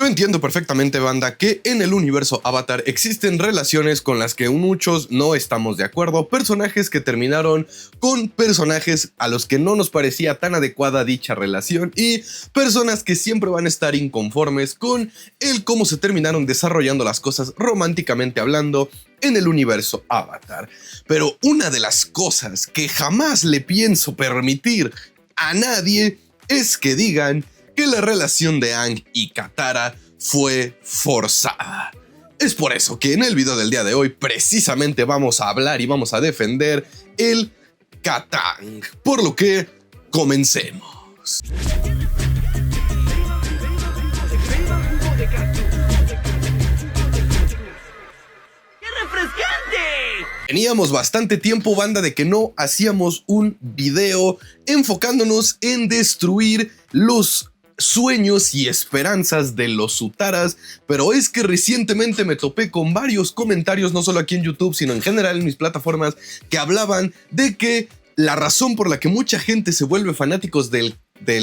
entiendo perfectamente, banda, que en el universo Avatar existen relaciones con las que muchos no estamos de acuerdo, personajes que terminaron con personajes a los que no nos parecía tan adecuada dicha relación y personas que siempre van a estar inconformes con el cómo se terminaron desarrollando las cosas románticamente hablando en el universo Avatar. Pero una de las cosas que jamás le pienso permitir a nadie es que digan que la relación de Aang y Katara fue forzada. Es por eso que en el video del día de hoy precisamente vamos a hablar y vamos a defender el Katang. Por lo que comencemos. Teníamos bastante tiempo, banda, de que no hacíamos un video enfocándonos en destruir los sueños y esperanzas de los Utaras, pero es que recientemente me topé con varios comentarios, no solo aquí en YouTube, sino en general en mis plataformas, que hablaban de que la razón por la que mucha gente se vuelve fanáticos del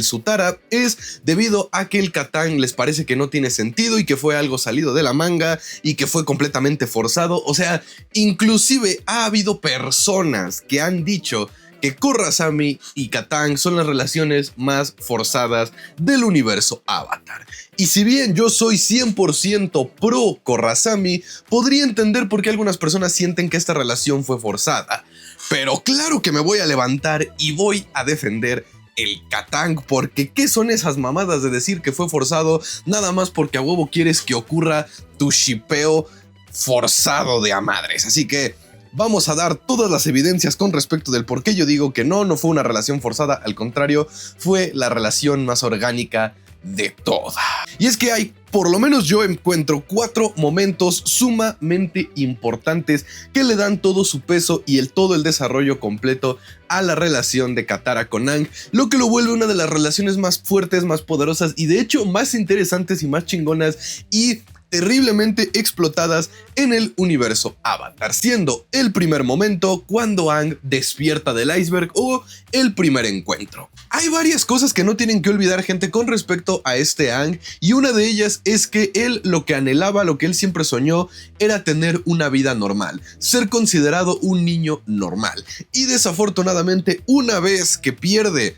Sutara es debido a que el Katang les parece que no tiene sentido y que fue algo salido de la manga y que fue completamente forzado. O sea, inclusive ha habido personas que han dicho que Korrasami y Katang son las relaciones más forzadas del universo Avatar. Y si bien yo soy 100% pro Korrasami, podría entender por qué algunas personas sienten que esta relación fue forzada. Pero claro que me voy a levantar y voy a defender el Katang, porque ¿qué son esas mamadas de decir que fue forzado nada más porque a huevo quieres que ocurra tu shipeo forzado de a madres? Así que vamos a dar todas las evidencias con respecto del por qué yo digo que no fue una relación forzada, al contrario, fue la relación más orgánica de todas. Y es que hay, por lo menos yo encuentro 4 momentos sumamente importantes que le dan todo su peso y todo el desarrollo completo a la relación de Katara con Aang, lo que lo vuelve una de las relaciones más fuertes, más poderosas y de hecho más interesantes y más chingonas y terriblemente explotadas en el universo Avatar, siendo el primer momento cuando Aang despierta del iceberg o el primer encuentro. Hay varias cosas que no tienen que olvidar, gente, con respecto a este Aang, y una de ellas es que él lo que anhelaba, lo que él siempre soñó, era tener una vida normal, ser considerado un niño normal, y desafortunadamente una vez que pierde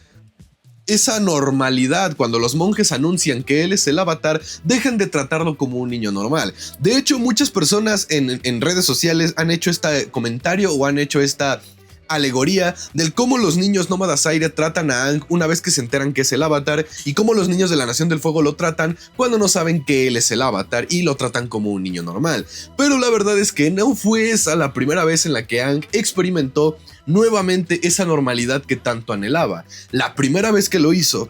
esa normalidad, cuando los monjes anuncian que él es el avatar, dejan de tratarlo como un niño normal. De hecho, muchas personas en redes sociales han hecho este comentario o han hecho esta alegoría del cómo los niños nómadas aire tratan a Aang una vez que se enteran que es el avatar y cómo los niños de la Nación del Fuego lo tratan cuando no saben que él es el avatar y lo tratan como un niño normal. Pero la verdad es que no fue esa la primera vez en la que Aang experimentó nuevamente esa normalidad que tanto anhelaba. La primera vez que lo hizo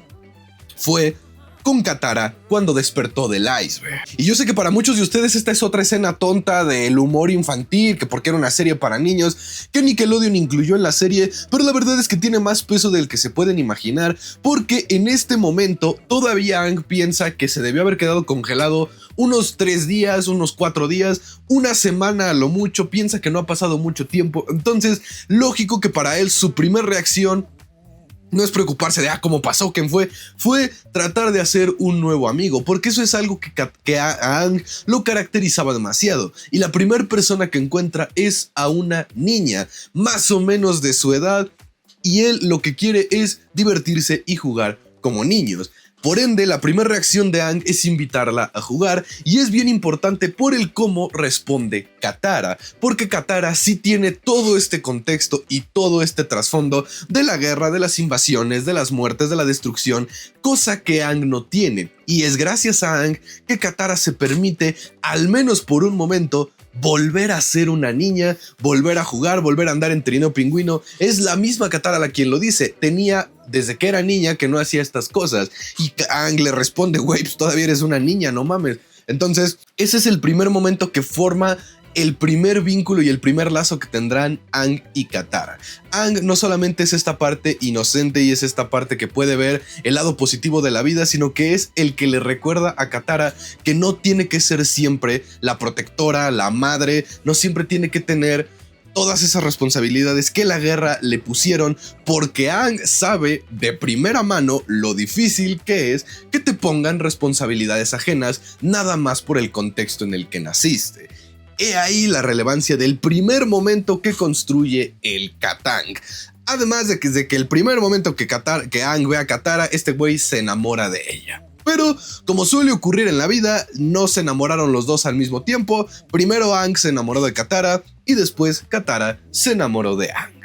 fue con Katara cuando despertó del iceberg. Y yo sé que para muchos de ustedes esta es otra escena tonta del humor infantil, que porque era una serie para niños, que Nickelodeon incluyó en la serie, pero la verdad es que tiene más peso del que se pueden imaginar, porque en este momento todavía Aang piensa que se debió haber quedado congelado unos 3 días, unos 4 días, una semana a lo mucho, piensa que no ha pasado mucho tiempo, entonces lógico que para él su primera reacción no es preocuparse de cómo pasó, quién fue tratar de hacer un nuevo amigo, porque eso es algo que a Aang lo caracterizaba demasiado. Y la primera persona que encuentra es a una niña, más o menos de su edad, y él lo que quiere es divertirse y jugar como niños. Por ende, la primera reacción de Aang es invitarla a jugar, y es bien importante por el cómo responde Katara, porque Katara sí tiene todo este contexto y todo este trasfondo de la guerra, de las invasiones, de las muertes, de la destrucción, cosa que Aang no tiene. Y es gracias a Aang que Katara se permite, al menos por un momento, volver a ser una niña, volver a jugar, volver a andar en trineo pingüino. Es la misma Katara la quien lo dice. Tenía desde que era niña que no hacía estas cosas. Y Aang le responde, güey, pues todavía eres una niña, no mames. Entonces, ese es el primer momento que forma el primer vínculo y el primer lazo que tendrán Aang y Katara. Aang no solamente es esta parte inocente y es esta parte que puede ver el lado positivo de la vida, sino que es el que le recuerda a Katara que no tiene que ser siempre la protectora, la madre, no siempre tiene que tener todas esas responsabilidades que la guerra le pusieron, porque Aang sabe de primera mano lo difícil que es que te pongan responsabilidades ajenas nada más por el contexto en el que naciste. He ahí la relevancia del primer momento que construye el Katang. Además de que el primer momento que Aang ve a Katara, este güey se enamora de ella. Pero, como suele ocurrir en la vida, no se enamoraron los dos al mismo tiempo. Primero Aang se enamoró de Katara y después Katara se enamoró de Aang.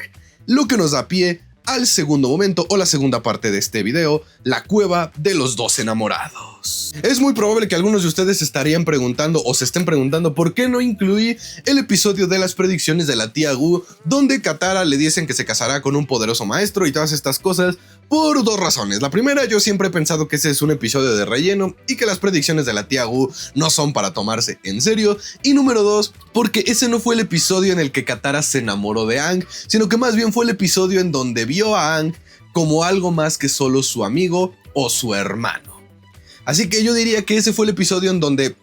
Lo que nos da pie al segundo momento o la segunda parte de este video, la cueva de los dos enamorados. Es muy probable que algunos de ustedes se estarían preguntando o se estén preguntando por qué no incluí el episodio de las predicciones de la tía Gu, donde Katara le dicen que se casará con un poderoso maestro y todas estas cosas, por dos razones. La primera, yo siempre he pensado que ese es un episodio de relleno y que las predicciones de la tía Gu no son para tomarse en serio. Y número dos, porque ese no fue el episodio en el que Katara se enamoró de Aang, sino que más bien fue el episodio en donde vio a Aang como algo más que solo su amigo o su hermano. Así que yo diría que ese fue el episodio en donde,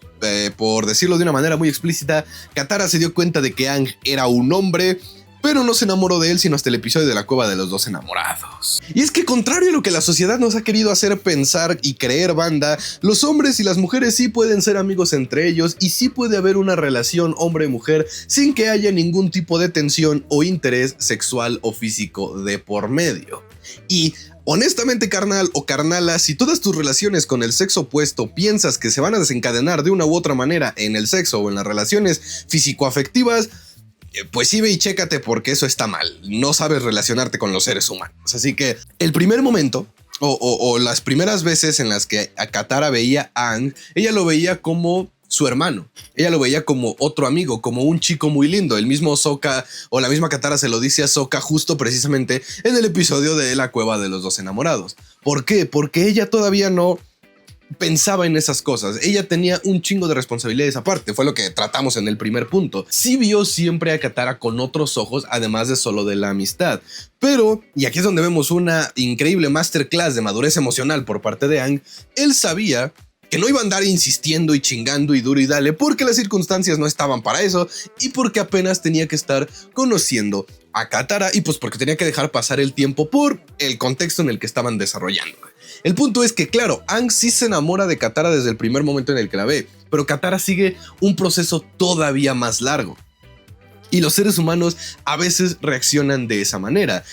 por decirlo de una manera muy explícita, Katara se dio cuenta de que Aang era un hombre, pero no se enamoró de él sino hasta el episodio de la cueva de los dos enamorados. Y es que, contrario a lo que la sociedad nos ha querido hacer pensar y creer, banda, los hombres y las mujeres sí pueden ser amigos entre ellos y sí puede haber una relación hombre-mujer sin que haya ningún tipo de tensión o interés sexual o físico de por medio. Y honestamente, carnal o carnala, si todas tus relaciones con el sexo opuesto piensas que se van a desencadenar de una u otra manera en el sexo o en las relaciones físico-afectivas, pues sí, ve y chécate, porque eso está mal. No sabes relacionarte con los seres humanos. Así que el primer momento o las primeras veces en las que a Katara veía a Aang, ella lo veía como su hermano. Ella lo veía como otro amigo, como un chico muy lindo. El mismo Sokka o la misma Katara se lo dice a Sokka justo precisamente en el episodio de la cueva de los dos enamorados. ¿Por qué? Porque ella todavía no pensaba en esas cosas. Ella tenía un chingo de responsabilidades aparte. Fue lo que tratamos en el primer punto. Sí vio siempre a Katara con otros ojos, además de solo de la amistad. Pero, y aquí es donde vemos una increíble masterclass de madurez emocional por parte de Aang, él sabía que no iba a andar insistiendo y chingando y duro y dale, porque las circunstancias no estaban para eso y porque apenas tenía que estar conociendo a Katara y pues porque tenía que dejar pasar el tiempo por el contexto en el que estaban desarrollando. El punto es que, claro, Aang sí se enamora de Katara desde el primer momento en el que la ve, pero Katara sigue un proceso todavía más largo. Y los seres humanos a veces reaccionan de esa manera.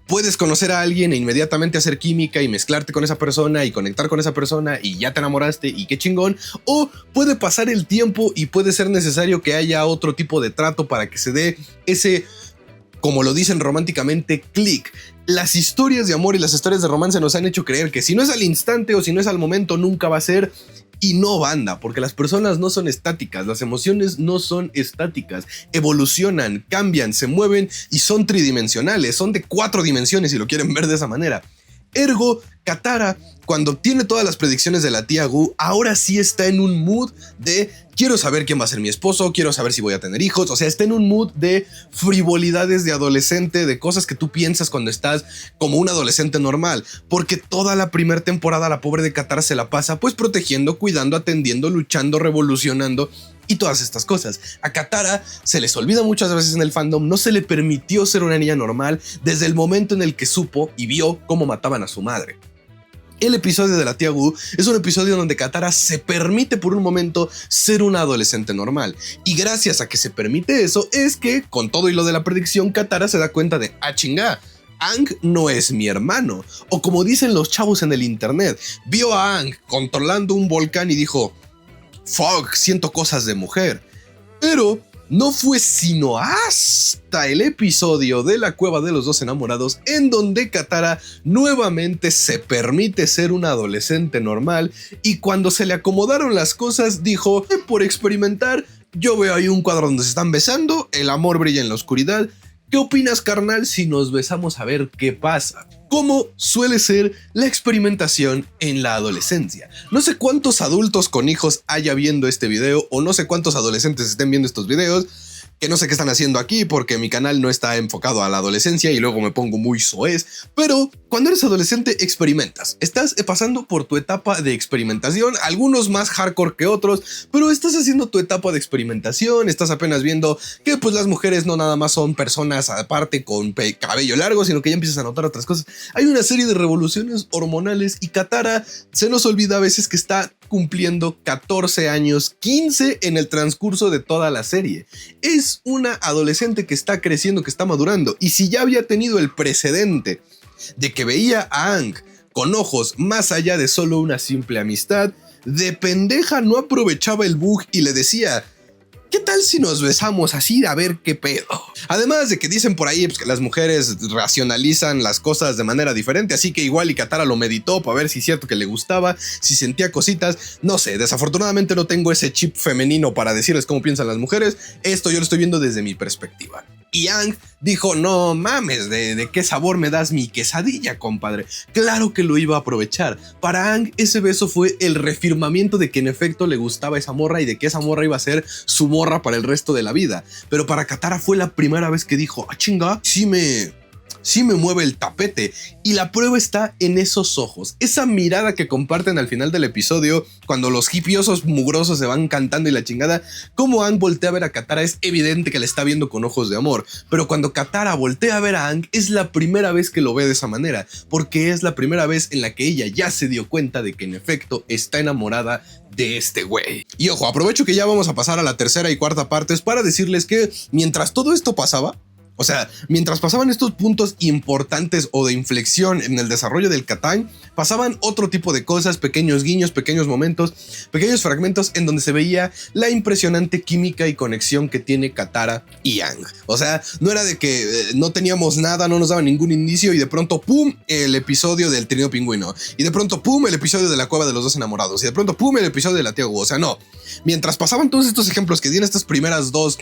Puedes conocer a alguien e inmediatamente hacer química y mezclarte con esa persona y conectar con esa persona y ya te enamoraste y qué chingón. O puede pasar el tiempo y puede ser necesario que haya otro tipo de trato para que se dé ese, como lo dicen románticamente, click. Las historias de amor y las historias de romance nos han hecho creer que si no es al instante o si no es al momento nunca va a ser. Y no, banda, porque las personas no son estáticas, las emociones no son estáticas, evolucionan, cambian, se mueven y son tridimensionales, son de 4 dimensiones si lo quieren ver de esa manera. Ergo, Katara, cuando tiene todas las predicciones de la tía Gu, ahora sí está en un mood de quiero saber quién va a ser mi esposo, quiero saber si voy a tener hijos, o sea, está en un mood de frivolidades de adolescente, de cosas que tú piensas cuando estás como un adolescente normal, porque toda la primera temporada la pobre de Katara se la pasa pues protegiendo, cuidando, atendiendo, luchando, revolucionando y todas estas cosas. A Katara se les olvida muchas veces en el fandom, no se le permitió ser una niña normal desde el momento en el que supo y vio cómo mataban a su madre. El episodio de la tía Gu es un episodio donde Katara se permite por un momento ser una adolescente normal. Y gracias a que se permite eso es que, con todo y lo de la predicción, Katara se da cuenta de, ah, chinga, Aang no es mi hermano. O como dicen los chavos en el internet, vio a Aang controlando un volcán y dijo, fuck, siento cosas de mujer. Pero no fue sino hasta el episodio de la cueva de los dos enamorados en donde Katara nuevamente se permite ser una adolescente normal y cuando se le acomodaron las cosas dijo, por experimentar, yo veo ahí un cuadro donde se están besando, el amor brilla en la oscuridad. ¿Qué opinas, carnal, si nos besamos a ver qué pasa? Como suele ser la experimentación en la adolescencia. No sé cuántos adultos con hijos haya viendo este video o no sé cuántos adolescentes estén viendo estos videos, que no sé qué están haciendo aquí porque mi canal no está enfocado a la adolescencia y luego me pongo muy soez, pero cuando eres adolescente experimentas, estás pasando por tu etapa de experimentación, algunos más hardcore que otros, pero estás haciendo tu etapa de experimentación, estás apenas viendo que pues las mujeres no nada más son personas aparte con cabello largo, sino que ya empiezas a notar otras cosas. Hay una serie de revoluciones hormonales y Katara se nos olvida a veces que está cumpliendo 14 años, 15 en el transcurso de toda la serie. Es una adolescente que está creciendo, que está madurando, y si ya había tenido el precedente de que veía a Aang con ojos más allá de solo una simple amistad, de pendeja no aprovechaba el bug y le decía: ¿qué tal si nos besamos así a ver qué pedo? Además de que dicen por ahí pues, que las mujeres racionalizan las cosas de manera diferente, así que igual y Katara lo meditó para ver si es cierto que le gustaba, si sentía cositas, no sé, desafortunadamente no tengo ese chip femenino para decirles cómo piensan las mujeres, esto yo lo estoy viendo desde mi perspectiva. Y Aang dijo: no mames, ¿de qué sabor me das mi quesadilla, compadre? Claro que lo iba a aprovechar. Para Aang ese beso fue el reafirmamiento de que en efecto le gustaba esa morra y de que esa morra iba a ser su morra para el resto de la vida. Pero para Katara fue la primera vez que dijo: ah, chinga, sí me mueve el tapete. Y la prueba está en esos ojos, esa mirada que comparten al final del episodio cuando los hipiosos mugrosos se van cantando y la chingada. Como Aang voltea a ver a Katara, es evidente que le está viendo con ojos de amor, pero cuando Katara voltea a ver a Aang es la primera vez que lo ve de esa manera, porque es la primera vez en la que ella ya se dio cuenta de que en efecto está enamorada de este güey. Y ojo, aprovecho que ya vamos a pasar a la tercera y cuarta partes para decirles que mientras todo esto pasaba, o sea, mientras pasaban estos puntos importantes o de inflexión en el desarrollo del Katang, pasaban otro tipo de cosas, pequeños guiños, pequeños momentos, pequeños fragmentos en donde se veía la impresionante química y conexión que tiene Katara y Aang. O sea, no era de que no teníamos nada, no nos daba ningún indicio y de pronto, ¡pum!, el episodio del trineo pingüino. Y de pronto, ¡pum!, el episodio de la cueva de los dos enamorados. Y de pronto, ¡pum!, el episodio de la tía Wu. O sea, no. Mientras pasaban todos estos ejemplos que di en estas primeras dos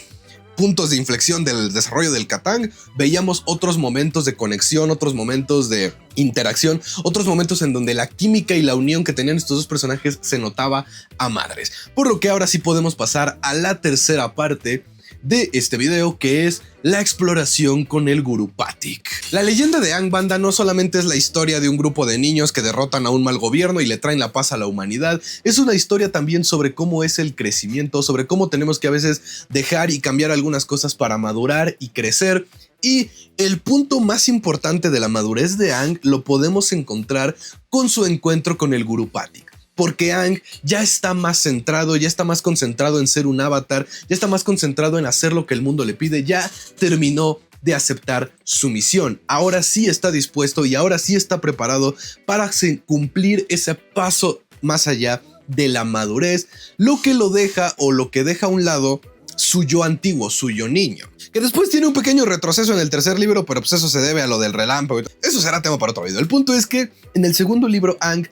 puntos de inflexión del desarrollo del Katang, veíamos otros momentos de conexión, otros momentos de interacción, otros momentos en donde la química y la unión que tenían estos dos personajes se notaba a madres. Por lo que ahora sí podemos pasar a la tercera parte de este video, que es la exploración con el Guru Pathik. La leyenda de Aang, banda, no solamente es la historia de un grupo de niños que derrotan a un mal gobierno y le traen la paz a la humanidad, es una historia también sobre cómo es el crecimiento, sobre cómo tenemos que a veces dejar y cambiar algunas cosas para madurar y crecer. Y el punto más importante de la madurez de Aang lo podemos encontrar con su encuentro con el Guru Pathik. Porque Aang ya está más centrado, ya está más concentrado en ser un avatar, ya está más concentrado en hacer lo que el mundo le pide, ya terminó de aceptar su misión. Ahora sí está dispuesto y ahora sí está preparado para cumplir ese paso más allá de la madurez, lo que lo deja o lo que deja a un lado su yo antiguo, su yo niño, que después tiene un pequeño retroceso en el tercer libro, pero pues eso se debe a lo del relámpago. Eso será tema para otro video. El punto es que en el segundo libro Aang,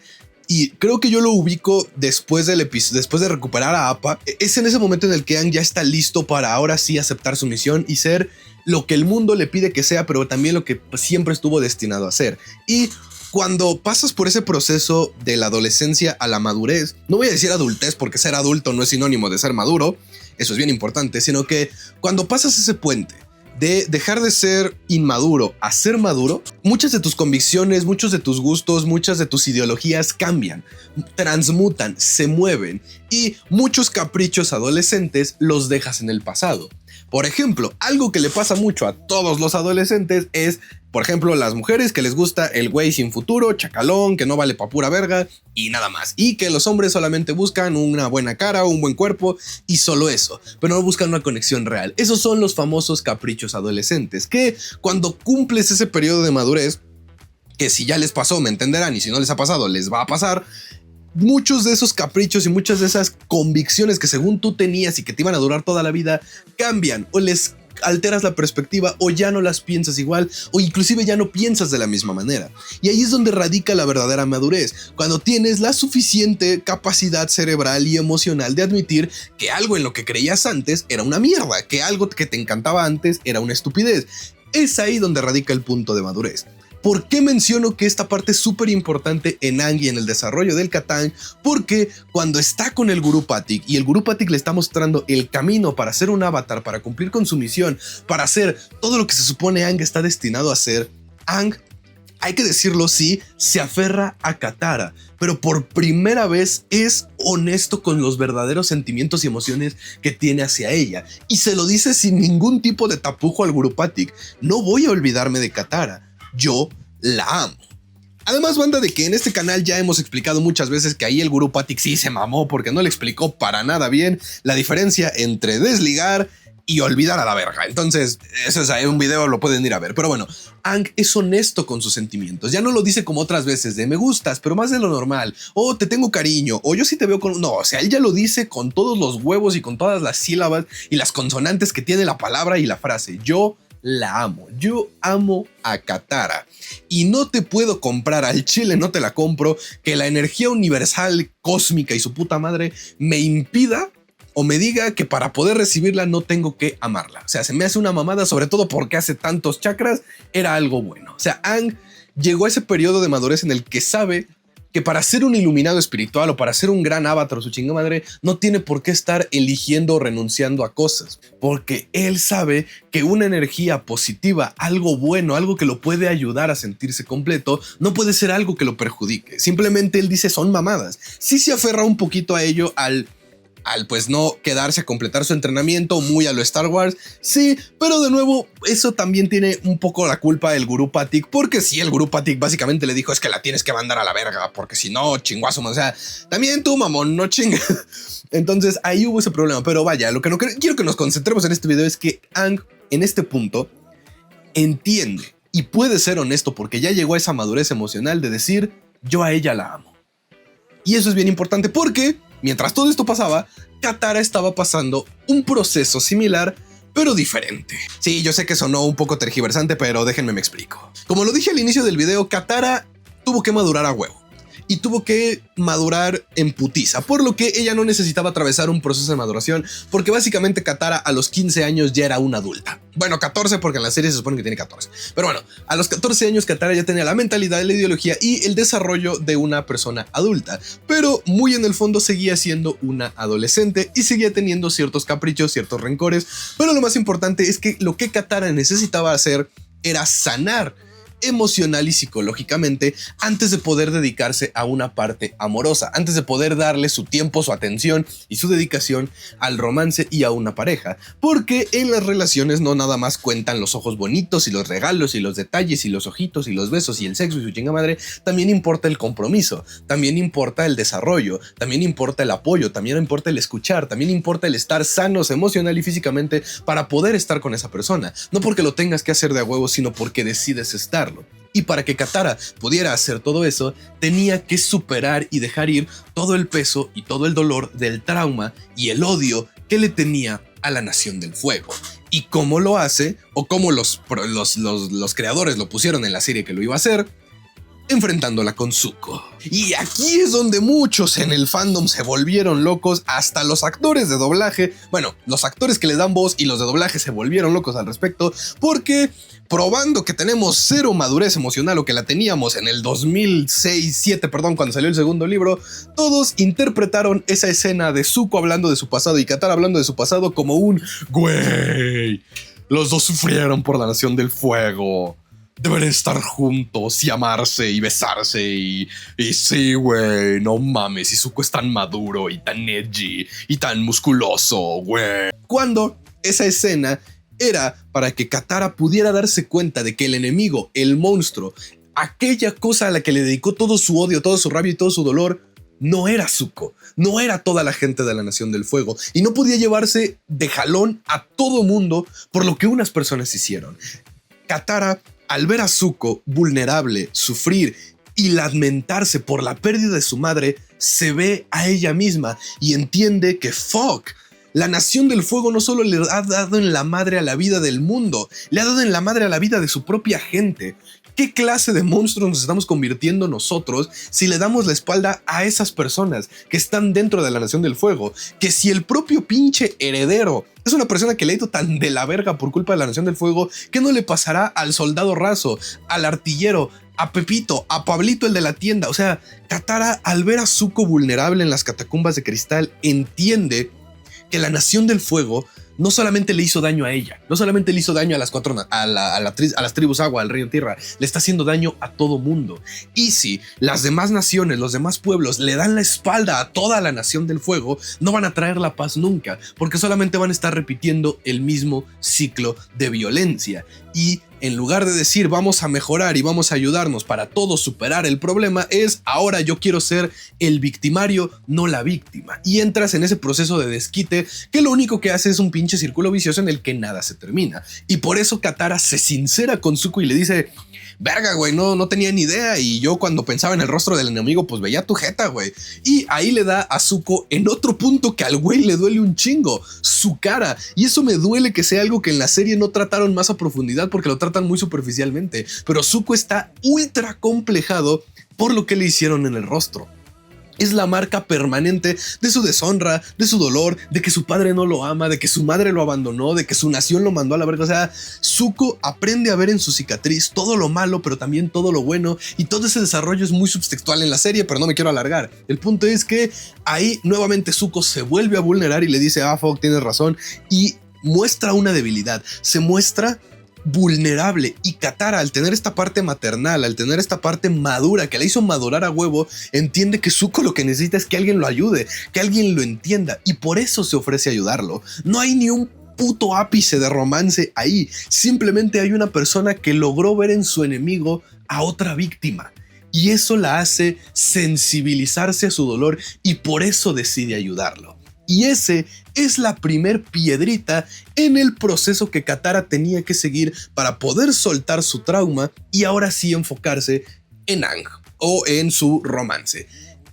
y creo que yo lo ubico después de recuperar a Appa, es en ese momento en el que Aang ya está listo para ahora sí aceptar su misión y ser lo que el mundo le pide que sea, pero también lo que siempre estuvo destinado a ser. Y cuando pasas por ese proceso de la adolescencia a la madurez, no voy a decir adultez porque ser adulto no es sinónimo de ser maduro, eso es bien importante, sino que cuando pasas ese puente de dejar de ser inmaduro a ser maduro, muchas de tus convicciones, muchos de tus gustos, muchas de tus ideologías cambian, transmutan, se mueven y muchos caprichos adolescentes los dejas en el pasado. Por ejemplo, algo que le pasa mucho a todos los adolescentes es, por ejemplo, las mujeres que les gusta el güey sin futuro, chacalón, que no vale pa' pura verga y nada más. Y que los hombres solamente buscan una buena cara, un buen cuerpo y solo eso, pero no buscan una conexión real. Esos son los famosos caprichos adolescentes, que cuando cumples ese periodo de madurez, que si ya les pasó me entenderán y si no les ha pasado les va a pasar, muchos de esos caprichos y muchas de esas convicciones que según tú tenías y que te iban a durar toda la vida cambian o les alteras la perspectiva o ya no las piensas igual o inclusive ya no piensas de la misma manera. Y ahí es donde radica la verdadera madurez, cuando tienes la suficiente capacidad cerebral y emocional de admitir que algo en lo que creías antes era una mierda, que algo que te encantaba antes era una estupidez. Es ahí donde radica el punto de madurez. ¿Por qué menciono que esta parte es súper importante en Aang y en el desarrollo del Katang? Porque cuando está con el Gurú Patik y el Gurú Patik le está mostrando el camino para ser un avatar, para cumplir con su misión, para hacer todo lo que se supone Aang está destinado a hacer, Aang, hay que decirlo, sí, se aferra a Katara, pero por primera vez es honesto con los verdaderos sentimientos y emociones que tiene hacia ella. Y se lo dice sin ningún tipo de tapujo al Gurú Patik. No voy a olvidarme de Katara, yo la amo. Además, banda, de que en este canal ya hemos explicado muchas veces que ahí el Gurú Patik sí se mamó porque no le explicó para nada bien la diferencia entre desligar y olvidar a la verga. Entonces, eso es un video, lo pueden ir a ver. Pero bueno, Aang es honesto con sus sentimientos. Ya no lo dice como otras veces de me gustas, pero más de lo normal. O te tengo cariño. O yo sí te veo con... No, o sea, él ya lo dice con todos los huevos y con todas las sílabas y las consonantes que tiene la palabra y la frase. Yo la amo. Yo amo a Katara. Y no te puedo comprar, al chile no te la compro, que la energía universal, cósmica y su puta madre me impida o me diga que para poder recibirla no tengo que amarla. O sea, se me hace una mamada, sobre todo porque hace tantos chakras, era algo bueno. O sea, Aang llegó a ese periodo de madurez en el que sabe que para ser un iluminado espiritual o para ser un gran avatar o su chinga madre, no tiene por qué estar eligiendo o renunciando a cosas. Porque él sabe que una energía positiva, algo bueno, algo que lo puede ayudar a sentirse completo, no puede ser algo que lo perjudique. Simplemente él dice son mamadas. Sí se aferra un poquito a ello al pues no quedarse a completar su entrenamiento muy a lo Star Wars, sí, pero de nuevo eso también tiene un poco la culpa del Gurú Patik, porque sí, el Gurú Patik básicamente le dijo es que la tienes que mandar a la verga, porque si no, chinguazo, o sea, también tú, mamón, no chingas. Entonces ahí hubo ese problema, pero vaya, lo que no quiero que nos concentremos en este video es que Aang en este punto entiende y puede ser honesto porque ya llegó a esa madurez emocional de decir yo a ella la amo. Y eso es bien importante porque mientras todo esto pasaba, Katara estaba pasando un proceso similar, pero diferente. Sí, yo sé que sonó un poco tergiversante, pero déjenme me explico. Como lo dije al inicio del video, Katara tuvo que madurar a huevo. Y tuvo que madurar en putiza, por lo que ella no necesitaba atravesar un proceso de maduración, porque básicamente Katara a los 15 años ya era una adulta. Bueno, 14 porque en la serie se supone que tiene 14. Pero bueno, a los 14 años Katara ya tenía la mentalidad, la ideología y el desarrollo de una persona adulta. Pero muy en el fondo seguía siendo una adolescente y seguía teniendo ciertos caprichos, ciertos rencores. Pero lo más importante es que lo que Katara necesitaba hacer era sanar emocional y psicológicamente antes de poder dedicarse a una parte amorosa, antes de poder darle su tiempo, su atención y su dedicación al romance y a una pareja, porque en las relaciones no nada más cuentan los ojos bonitos y los regalos y los detalles y los ojitos y los besos y el sexo y su chinga madre, también importa el compromiso, también importa el desarrollo, también importa el apoyo, también importa el escuchar, también importa el estar sanos emocional y físicamente para poder estar con esa persona, no porque lo tengas que hacer de a huevo, sino porque decides estar. Y para que Katara pudiera hacer todo eso, tenía que superar y dejar ir todo el peso y todo el dolor del trauma y el odio que le tenía a la Nación del Fuego. ¿Y cómo lo hace? O cómo los creadores lo pusieron en la serie que lo iba a hacer, enfrentándola con Zuko. Y aquí es donde muchos en el fandom se volvieron locos, hasta los actores de doblaje, bueno, los actores que le dan voz y los de doblaje se volvieron locos al respecto, porque probando que tenemos cero madurez emocional o que la teníamos en el 2006-7, perdón, cuando salió el segundo libro, todos interpretaron esa escena de Zuko hablando de su pasado y Katara hablando de su pasado como un güey, los dos sufrieron por la Nación del Fuego. Deben estar juntos y amarse y besarse y sí, güey, no mames, y Zuko es tan maduro y tan edgy y tan musculoso, güey. Cuando esa escena era para que Katara pudiera darse cuenta de que el enemigo, el monstruo, aquella cosa a la que le dedicó todo su odio, todo su rabia y todo su dolor, no era Zuko, no era toda la gente de la Nación del Fuego y no podía llevarse de jalón a todo mundo por lo que unas personas hicieron. Katara, al ver a Zuko vulnerable, sufrir y lamentarse por la pérdida de su madre, se ve a ella misma y entiende que fuck, la Nación del Fuego no solo le ha dado en la madre a la vida del mundo, le ha dado en la madre a la vida de su propia gente. ¿Qué clase de monstruos nos estamos convirtiendo nosotros si le damos la espalda a esas personas que están dentro de la Nación del Fuego? Que si el propio pinche heredero es una persona que le ha ido tan de la verga por culpa de la Nación del Fuego, ¿qué no le pasará al soldado raso, al artillero, a Pepito, a Pablito el de la tienda? O sea, Katara, al ver a Zuko vulnerable en las catacumbas de cristal, entiende que la Nación del Fuego no solamente le hizo daño a ella, no solamente le hizo daño a las las tribus agua, al reino tierra, le está haciendo daño a todo mundo. Y si las demás naciones, los demás pueblos le dan la espalda a toda la Nación del Fuego, no van a traer la paz nunca, porque solamente van a estar repitiendo el mismo ciclo de violencia. Y en lugar de decir vamos a mejorar y vamos a ayudarnos para todos superar el problema, es ahora yo quiero ser el victimario, no la víctima. Y entras en ese proceso de desquite que lo único que hace es un pinche círculo vicioso en el que nada se termina. Y por eso Katara se sincera con Zuko y le dice: verga, güey, no tenía ni idea, y yo cuando pensaba en el rostro del enemigo, pues veía tu jeta, güey. Y ahí le da a Zuko en otro punto que al güey le duele un chingo, su cara. Y eso me duele que sea algo que en la serie no trataron más a profundidad porque lo tratan muy superficialmente. Pero Zuko está ultra complejado por lo que le hicieron en el rostro. Es la marca permanente de su deshonra, de su dolor, de que su padre no lo ama, de que su madre lo abandonó, de que su nación lo mandó a la verga. O sea, Zuko aprende a ver en su cicatriz todo lo malo, pero también todo lo bueno. Y todo ese desarrollo es muy subtextual en la serie, pero no me quiero alargar. El punto es que ahí nuevamente Zuko se vuelve a vulnerar y le dice: ah, fuck, tienes razón. Y muestra una debilidad. Se muestra vulnerable, y Katara, al tener esta parte maternal, al tener esta parte madura que le hizo madurar a huevo, entiende que Zuko lo que necesita es que alguien lo ayude, que alguien lo entienda, y por eso se ofrece a ayudarlo. No hay ni un puto ápice de romance ahí, simplemente hay una persona que logró ver en su enemigo a otra víctima, y eso la hace sensibilizarse a su dolor, y por eso decide ayudarlo. Y ese es la primer piedrita en el proceso que Katara tenía que seguir para poder soltar su trauma y ahora sí enfocarse en Aang o en su romance.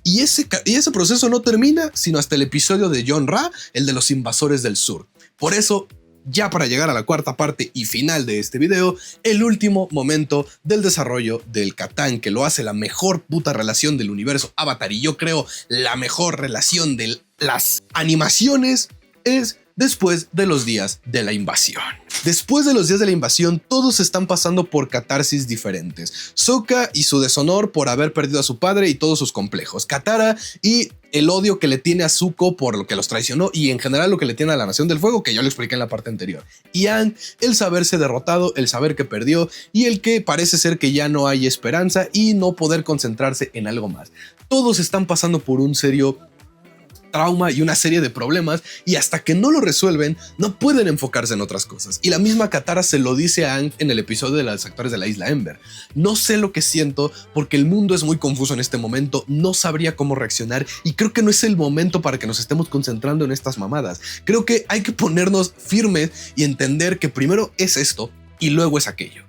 Y ese proceso no termina sino hasta el episodio de Yeon-ra, el de los invasores del sur. Por eso, ya para llegar a la cuarta parte y final de este video, el último momento del desarrollo del Katang, que lo hace la mejor puta relación del universo Avatar, y yo creo la mejor relación de las animaciones, es después de los días de la invasión. Después de los días de la invasión, todos están pasando por catarsis diferentes. Sokka y su deshonor por haber perdido a su padre y todos sus complejos. Katara y el odio que le tiene a Zuko por lo que los traicionó, y en general lo que le tiene a la Nación del Fuego, que yo le expliqué en la parte anterior. Y Aang, el saberse derrotado, el saber que perdió y el que parece ser que ya no hay esperanza y no poder concentrarse en algo más. Todos están pasando por un serio trauma y una serie de problemas, y hasta que no lo resuelven no pueden enfocarse en otras cosas. Y la misma Katara se lo dice a Aang en el episodio de los actores de la isla Ember: no sé lo que siento porque el mundo es muy confuso en este momento, no sabría cómo reaccionar, y creo que no es el momento para que nos estemos concentrando en estas mamadas. Creo que hay que ponernos firmes y entender que primero es esto y luego es aquello.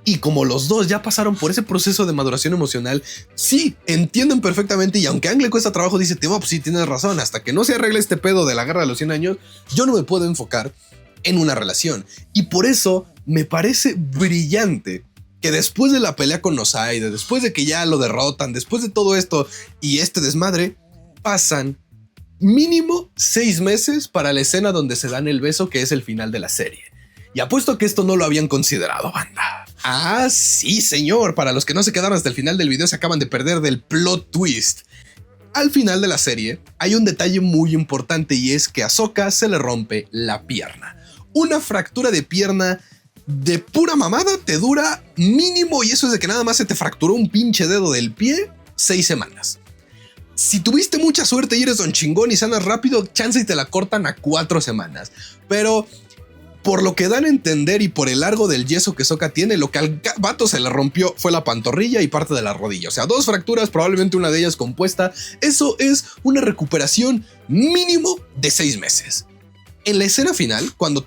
Y como los dos ya pasaron por ese proceso de maduración emocional, sí, entienden perfectamente, y aunque a Aang le cuesta trabajo, dice: tío, pues sí, tienes razón, hasta que no se arregle este pedo de la guerra de los 100 años, yo no me puedo enfocar en una relación. Y por eso me parece brillante que después de la pelea con Osaide, después de que ya lo derrotan, después de todo esto y este desmadre, pasan mínimo 6 meses para la escena donde se dan el beso, que es el final de la serie. Y apuesto que esto no lo habían considerado, banda. Ah, sí, señor. Para los que no se quedaron hasta el final del video, se acaban de perder del plot twist. Al final de la serie hay un detalle muy importante, y es que a Sokka se le rompe la pierna. Una fractura de pierna de pura mamada te dura mínimo, y eso es de que nada más se te fracturó un pinche dedo del pie, 6 semanas. Si tuviste mucha suerte y eres don chingón y sanas rápido, chance y te la cortan a 4 semanas. Pero por lo que dan a entender y por el largo del yeso que Sokka tiene, lo que al vato se le rompió fue la pantorrilla y parte de la rodilla. O sea, 2 fracturas, probablemente una de ellas compuesta. Eso es una recuperación mínimo de 6 meses. En la escena final, cuando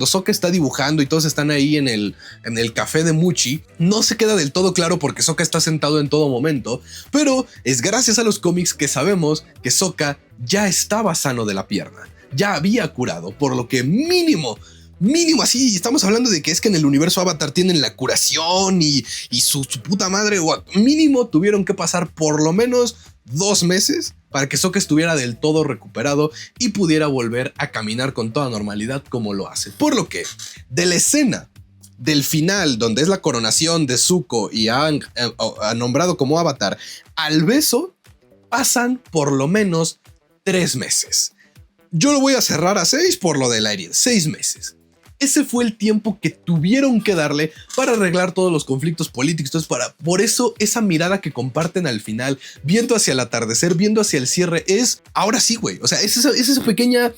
Sokka está dibujando y todos están ahí en el café de Muchi, no se queda del todo claro porque Sokka está sentado en todo momento, pero es gracias a los cómics que sabemos que Sokka ya estaba sano de la pierna, ya había curado, por lo que mínimo mínimo así, estamos hablando de que es que en el universo Avatar tienen la curación y su puta madre, mínimo tuvieron que pasar por lo menos 2 meses para que Sokka estuviera del todo recuperado y pudiera volver a caminar con toda normalidad como lo hace. Por lo que, de la escena del final, donde es la coronación de Zuko y Aang nombrado como Avatar, al beso, pasan por lo menos 3 meses. Yo lo voy a cerrar a 6 por lo de la herida, 6 meses. Ese fue el tiempo que tuvieron que darle para arreglar todos los conflictos políticos. Entonces, por eso esa mirada que comparten al final, viendo hacia el atardecer, viendo hacia el cierre, es ahora sí, güey. O sea, es esa pequeña...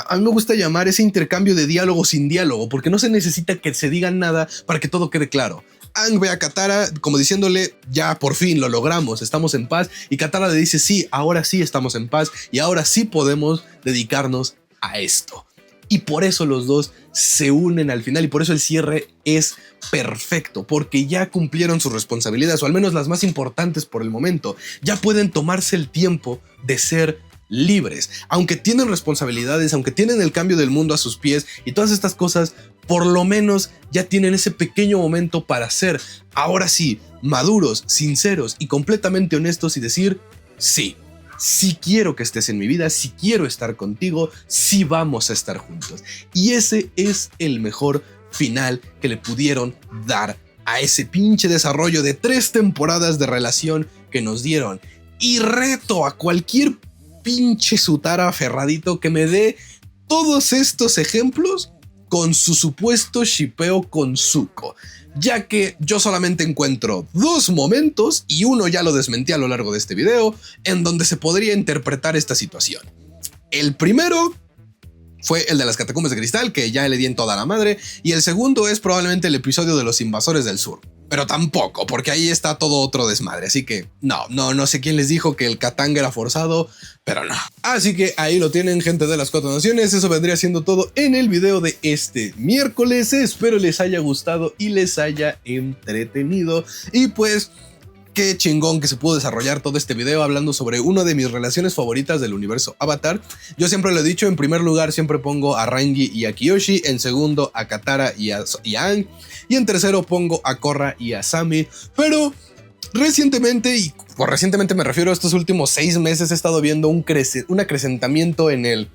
A mí me gusta llamar ese intercambio de diálogo sin diálogo, porque no se necesita que se digan nada para que todo quede claro. Aang ve a Katara como diciéndole, ya por fin lo logramos, estamos en paz. Y Katara le dice, sí, ahora sí estamos en paz y ahora sí podemos dedicarnos a esto. Y por eso los dos se unen al final y por eso el cierre es perfecto, porque ya cumplieron sus responsabilidades, o al menos las más importantes por el momento. Ya pueden tomarse el tiempo de ser libres. Aunque tienen responsabilidades, aunque tienen el cambio del mundo a sus pies y todas estas cosas, por lo menos ya tienen ese pequeño momento para ser, ahora sí, maduros, sinceros y completamente honestos y decir, sí. Si quiero que estés en mi vida, si quiero estar contigo, si vamos a estar juntos. Y ese es el mejor final que le pudieron dar a ese pinche desarrollo de 3 temporadas de relación que nos dieron. Y reto a cualquier pinche sutara aferradito que me dé todos estos ejemplos con su supuesto shippeo con Zuko, ya que yo solamente encuentro 2 momentos, y uno ya lo desmentí a lo largo de este video, en donde se podría interpretar esta situación. El primero fue el de las catacumbas de cristal, que ya le di en toda la madre, y el segundo es probablemente el episodio de los invasores del sur. Pero tampoco, porque ahí está todo otro desmadre, así que no sé quién les dijo que el Katanga era forzado, pero no. Así que ahí lo tienen, gente de las 4 naciones, eso vendría siendo todo en el video de este miércoles. Espero les haya gustado y les haya entretenido, y pues... qué chingón que se pudo desarrollar todo este video hablando sobre una de mis relaciones favoritas del universo Avatar. Yo siempre lo he dicho, en primer lugar siempre pongo a Rangi y a Kyoshi, en segundo a Katara y a Aang, y en tercero pongo a Korra y a Sami. Pero recientemente, y por recientemente me refiero a estos últimos 6 meses, he estado viendo un acrecentamiento en el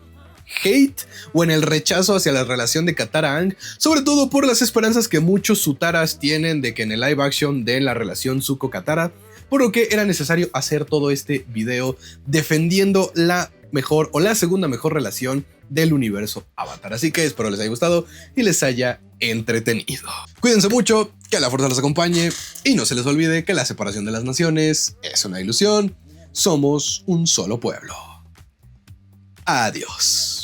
hate o en el rechazo hacia la relación de Katara-Aang, sobre todo por las esperanzas que muchos sutaras tienen de que en el live action den la relación Zuko-Katara, por lo que era necesario hacer todo este video defendiendo la mejor o la segunda mejor relación del universo Avatar. Así que espero les haya gustado y les haya entretenido. Cuídense mucho, que la fuerza los acompañe y no se les olvide que la separación de las naciones es una ilusión. Somos un solo pueblo. Adiós.